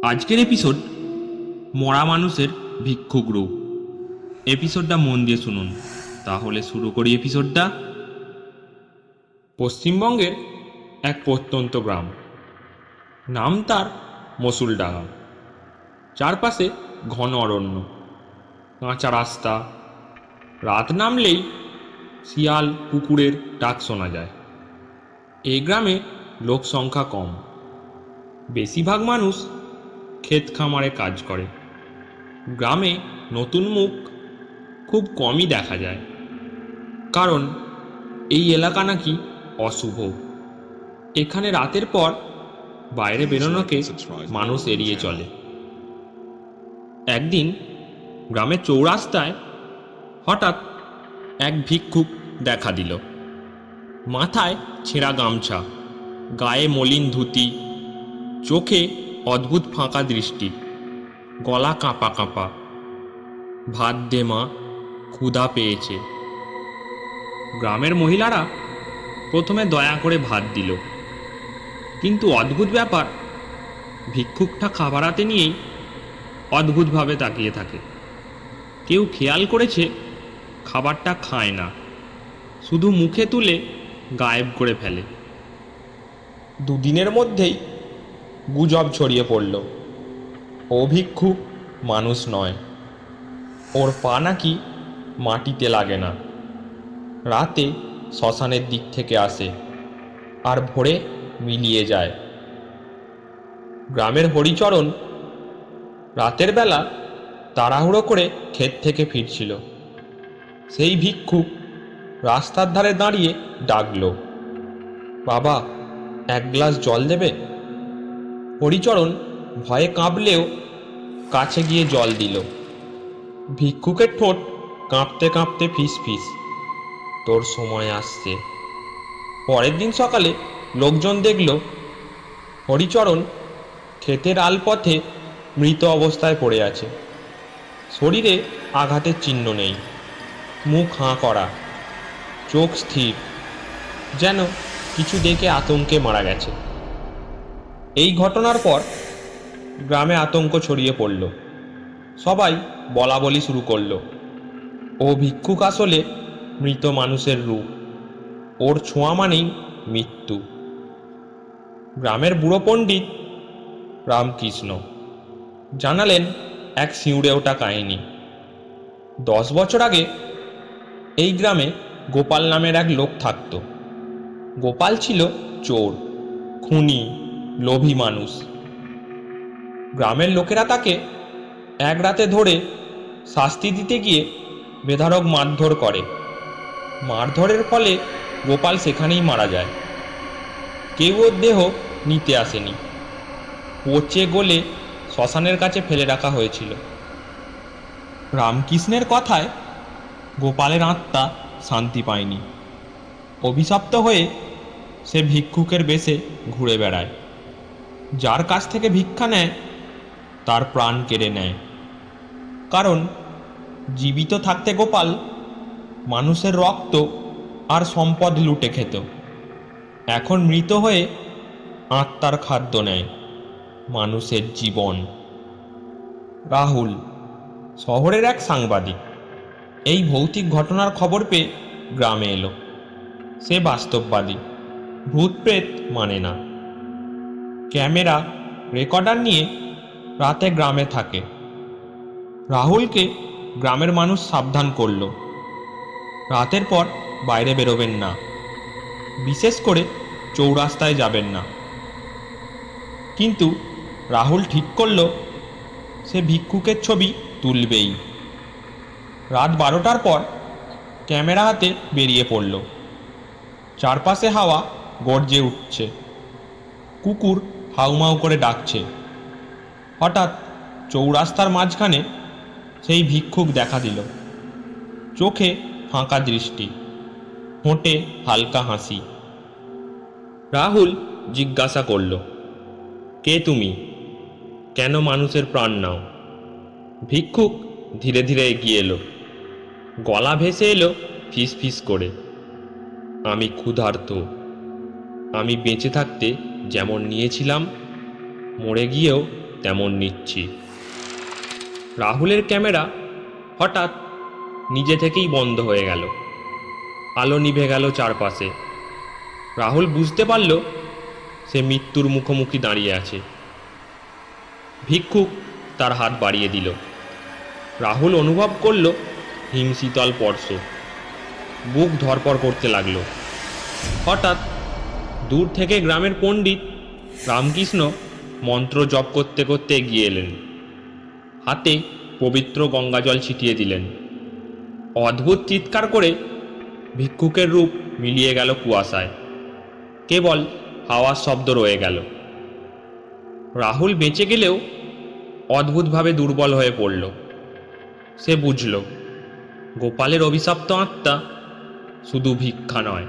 আজকের এপিসোড মরা মানুষের ভিক্ষুক রূপ। এপিসোডটা মন দিয়ে শুনুন। তাহলে শুরু করি এপিসোডটা। পশ্চিমবঙ্গের এক প্রত্যন্ত গ্রাম, নাম তার মসুলডাঙ্গা। চারপাশে ঘন অরণ্য, কাঁচা রাস্তা, রাত নামলেই শিয়াল কুকুরের ডাক শোনা যায়। এই গ্রামে লোক সংখ্যা কম, বেশিরভাগ মানুষ ক্ষেত খামারে কাজ করে। গ্রামে নতুন মুখ খুব কমই দেখা যায়, কারণ এই এলাকা নাকি অশুভ। এখানে রাতের পর বাইরে বেরোনোকে মানুষ এড়িয়ে চলে। একদিন গ্রামের চৌরাস্তায় হঠাৎ এক ভিক্ষুক দেখা দিল। মাথায় ছেঁড়া গামছা, গায়ে মলিন ধুতি, চোখে অদ্ভুত ফাঁকা দৃষ্টি, গলা কাঁপা কাঁপা। ভাত দে মা, ক্ষুধা পেয়েছে। গ্রামের মহিলারা প্রথমে দয়া করে ভাত দিল, কিন্তু অদ্ভুত ব্যাপার, ভিক্ষুকটা খাবার হাতে নিয়েই অদ্ভুতভাবে তাকিয়ে থাকে। কেউ খেয়াল করেছে খাবারটা খায় না, শুধু মুখে তুলে গায়েব করে ফেলে। দুদিনের মধ্যেই গুজব ছড়িয়ে পড়ল, ও ভিক্ষুক মানুষ নয়, ওর পা নাকি মাটিতে লাগে না, রাতে শ্মশানের দিক থেকে আসে আর ভোরে মিলিয়ে যায়। গ্রামের হরিচরণ রাতের বেলা তাড়াহুড়ো করে ক্ষেত থেকে ফিরছিল। সেই ভিক্ষুক রাস্তার ধারে দাঁড়িয়ে ডাকল, বাবা, এক গ্লাস জল দেবে? হরিচরণ ভয়ে কাঁপলেও কাছে গিয়ে জল দিল। ভিক্ষুকের ঠোঁট কাঁপতে কাঁপতে ফিস ফিস, তোর সময় আসছে। পরের দিন সকালে লোকজন দেখল হরিচরণ ক্ষেতের আলপথে মৃত অবস্থায় পড়ে আছে। শরীরে আঘাতের চিহ্ন নেই, মুখ হাঁ করা, চোখ স্থির, যেন কিছু দেখে আতঙ্কে মারা গেছে। এই ঘটনার পর গ্রামে আতঙ্ক ছড়িয়ে পড়ল। সবাই বলা বলি শুরু করলো, ও ভিক্ষুক আসলে মৃত মানুষের রূপ, ওর ছোঁয়া মানেই মৃত্যু। গ্রামের বুড়ো পণ্ডিত রামকৃষ্ণ জানালেন এক শিউরে ওঠা কাহিনী। 10 বছর আগে এই গ্রামে গোপাল নামের এক লোক থাকত। গোপাল ছিল চোর, খুনি, লোভী মানুষ। গ্রামের লোকেরা তাকে এক রাতে ধরে শাস্তি দিতে গিয়ে বেধড়ক মারধর করে। মারধরের ফলে গোপাল সেখানেই মারা যায়। কেউ ওর দেহ নিতে আসেনি, পচে গলে শ্মশানের কাছে ফেলে রাখা হয়েছিল। রামকৃষ্ণের কথায় গোপালের আত্মা শান্তি পায়নি। অভিশপ্ত হয়ে সে ভিক্ষুকের বেশে ঘুরে বেড়ায়। যার কাছ থেকে ভিক্ষা নেয় তার প্রাণ কেড়ে নেয়। কারণ জীবিত থাকতে গোপাল মানুষের রক্ত আর সম্পদ লুটে খেত। এখন মৃত হয়ে আত্মার খাদ্য নেয় মানুষের জীবন। রাহুল শহরের এক সাংবাদিক এই ভৌতিক ঘটনার খবর পেয়ে গ্রামে এলো। সে বাস্তববাদী, ভূত প্রেত মানে না। ক্যামেরা রেকর্ডার নিয়ে রাতে গ্রামে থাকে। রাহুলকে গ্রামের মানুষ সাবধান করল, রাতের পর বাইরে বেরোবেন না, বিশেষ করে চৌরাস্তায় যাবেন না। কিন্তু রাহুল ঠিক করল সে ভিক্ষুকের ছবি তুলবেই। রাত 12টার পর ক্যামেরা হাতে বেরিয়ে পড়ল। চারপাশে হাওয়া গর্জে উঠছে, কুকুর হাউমাউ করে ডাকছে। হঠাৎ চৌরাস্তার মাঝখানে সেই ভিক্ষুক দেখা দিল। চোখে ফাঁকা দৃষ্টি, ঠোঁটে হালকা হাসি। রাহুল জিজ্ঞাসা করল, কে তুমি? কেন মানুষের প্রাণ নাও? ভিক্ষুক ধীরে ধীরে এগিয়ে এলো, গলা ভেসে এলো ফিস ফিস করে, আমি ক্ষুধার্ত। আমি বেঁচে থাকতে যেমন নিয়েছিলাম, মরে গিয়েও তেমন নিচ্ছি। রাহুলের ক্যামেরা হঠাৎ নিজে থেকেই বন্ধ হয়ে গেল। আলো নিভে গেল চারপাশে। রাহুল বুঝতে পারল সে মৃত্যুর মুখোমুখি দাঁড়িয়ে আছে। ভিক্ষুক তার হাত বাড়িয়ে দিল। রাহুল অনুভব করল হিমশীতল স্পর্শ। বুক ধরপড় করতে লাগলো। হঠাৎ দূর থেকে গ্রামের পণ্ডিত রামকৃষ্ণ মন্ত্র জপ করতে করতে এগিয়ে এলেন। হাতে পবিত্র গঙ্গাজল ছিটিয়ে দিলেন। অদ্ভুত চিৎকার করে ভিক্ষুকের রূপ মিলিয়ে গেল কুয়াশায়। কেবল হাওয়ার শব্দ রয়ে গেল। রাহুল বেঁচে গেলেও অদ্ভুতভাবে দুর্বল হয়ে পড়ল। সে বুঝল গোপালের অভিশপ্ত আত্মা শুধু ভিক্ষা নয়,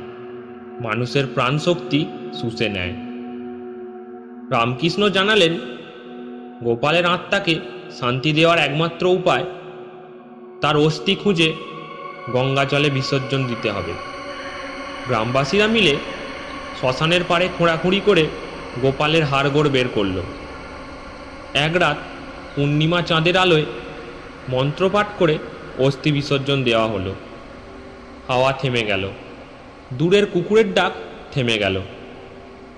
মানুষের প্রাণশক্তি শুষে নেয়। রামকৃষ্ণ জানালেন, গোপালের আত্মাকে শান্তি দেওয়ার একমাত্র উপায় তার অস্থি খুঁজে গঙ্গা জলে বিসর্জন দিতে হবে। গ্রামবাসীরা মিলে শ্মশানের পাড়ে খোঁড়াখুঁড়ি করে গোপালের হাড়গোড় বের করল। এক রাত পূর্ণিমা চাঁদের আলোয় মন্ত্রপাঠ করে অস্থি বিসর্জন দেওয়া হলো। হাওয়া থেমে গেল। দূরের কুকুরের ডাক থেমে গেল।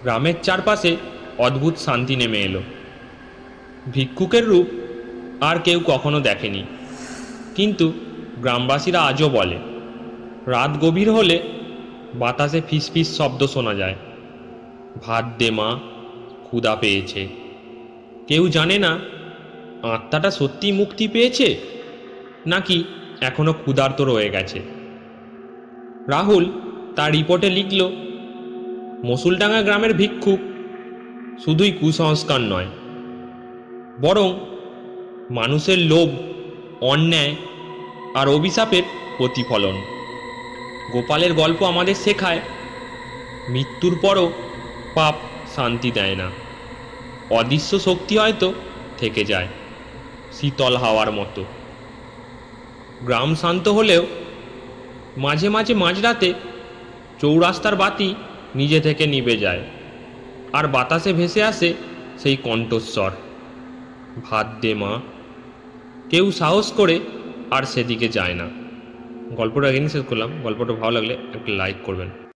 গ্রামের চারপাশে অদ্ভুত শান্তি নেমে এলো। ভিক্ষুকের রূপ আর কেউ কখনো দেখেনি, কিন্তু গ্রামবাসীরা আজও বলে, রাত গভীর হলে বাতাসে ফিসফিস শব্দ শোনা যায়। ভাত দে মা, ক্ষুধা পেয়েছে। কেউ জানে না আত্মাটা সত্যি মুক্তি পেয়েছে নাকি এখনো ক্ষুধার্ত রয়ে গেছে। রাহুল তার রিপোর্টে লিখল, মসুলডাঙ্গা গ্রামের ভিক্ষুক শুধুই কুসংস্কার নয়, বরং মানুষের লোভ, অন্যায় আর অভিশাপের প্রতিফলন। গোপালের গল্প আমাদের শেখায়, মৃত্যুর পরও পাপ শান্তি দেয় না। অদৃশ্য শক্তি হয়তো থেকে যায়, শীতল হাওয়ার মতো। গ্রাম শান্ত হলেও মাঝে মাঝে মাঝরাতে চৌরাস্তার বাতি নিজে থেকে নিভে যায়, আর বাতাসে ভেসে আসে সেই কণ্ঠস্বর, ভাত দে মা। কেউ সাহস করে আর সেদিকে যায় না। গল্পটা এখানেই শেষ করলাম। গল্পটা ভালো লাগলে একটা লাইক করবেন।